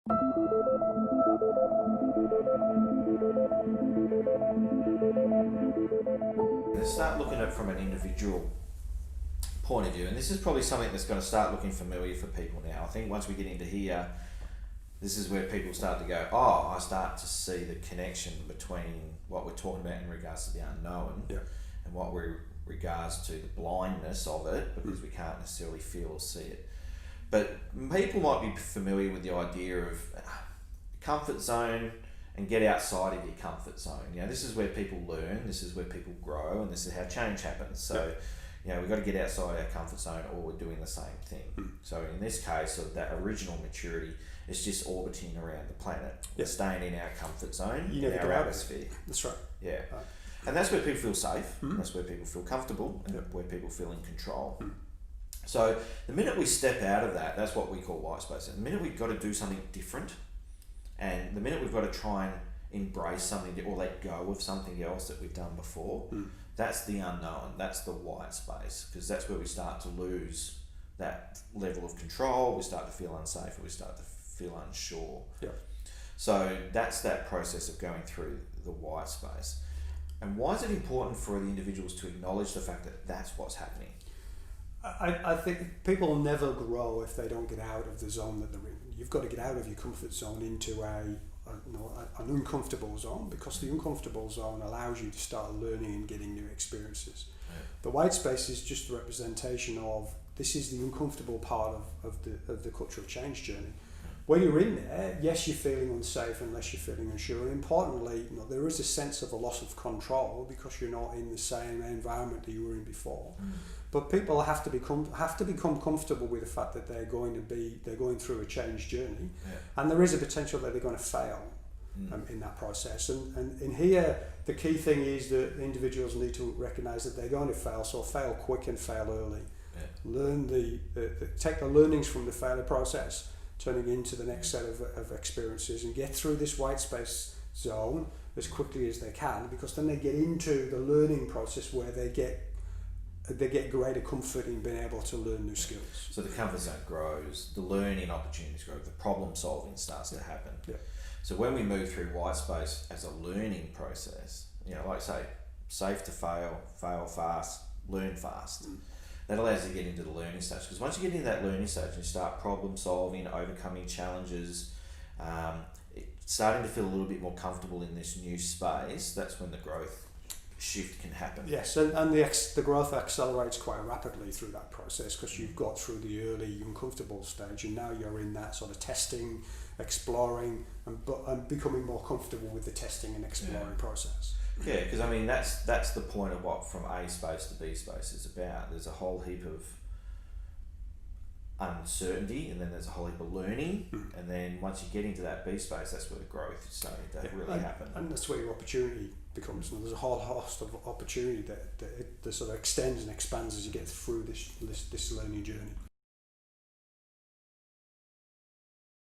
Let's start looking at it from an individual point of view, and this is probably something that's going to start looking familiar for people now. I think once we get into here, this is where people start to go, oh, I start to see the connection between what we're talking about in regards to the unknown and what we're regards to the blindness of it, because we can't necessarily feel or see it. But people might be familiar with the idea of comfort zone and get outside of your comfort zone. You know, this is where people learn, this is where people grow, and this is how change happens. So, you know, we've got to get outside our comfort zone or we're doing the same thing. So in this case, of that original maturity, it's just orbiting around the planet. We're staying in our comfort zone, in our atmosphere. That's right. Yeah. And that's where people feel safe, that's where people feel comfortable, and where people feel in control. So the minute we step out of that, that's what we call white space. And the minute we've got to do something different, and the minute we've got to try and embrace something or let go of something else that we've done before, that's the unknown, that's the white space, because that's where we start to lose that level of control, we start to feel unsafe, or we start to feel unsure. So that's that process of going through the white space. And why is it important for the individuals to acknowledge the fact that that's what's happening? I think people never grow if they don't get out of the zone that they're in. You've got to get out of your comfort zone into an uncomfortable zone, because the uncomfortable zone allows you to start learning and getting new experiences. The white space is just a representation of this is the uncomfortable part of the cultural change journey. When you're in there, yes, you're feeling unsafe unless you're feeling unsure. And importantly, there is a sense of a loss of control because you're not in the same environment that you were in before. But people have to become comfortable with the fact that they're going through a change journey, and there is a potential that they're going to fail in that process. And in here, the key thing is that individuals need to recognise that they're going to fail. So fail quick and fail early. Learn take the learnings from the failure process, turning into the next set of experiences, and get through this white space zone as quickly as they can, because then they get into the learning process where they get greater comfort in being able to learn new skills. So the comfort zone grows, the learning opportunities grow, the problem solving starts to happen. So when we move through white space as a learning process, like I say, safe to fail, fail fast, learn fast. That allows you to get into the learning stage, because once you get into that learning stage and you start problem solving, overcoming challenges, starting to feel a little bit more comfortable in this new space, that's when the growth shift can happen. Yes, and the growth accelerates quite rapidly through that process, because you've got through the early uncomfortable stage and now you're in that sort of testing, exploring, and becoming more comfortable with the testing and exploring process. Yeah, because that's the point of what from A space to B space is about. There's a whole heap of uncertainty, and then there's a whole heap of learning, and then once you get into that B space, that's where the growth is starting to really happen. And that's where your opportunity becomes. There's a whole host of opportunity that sort of extends and expands as you get through this learning journey.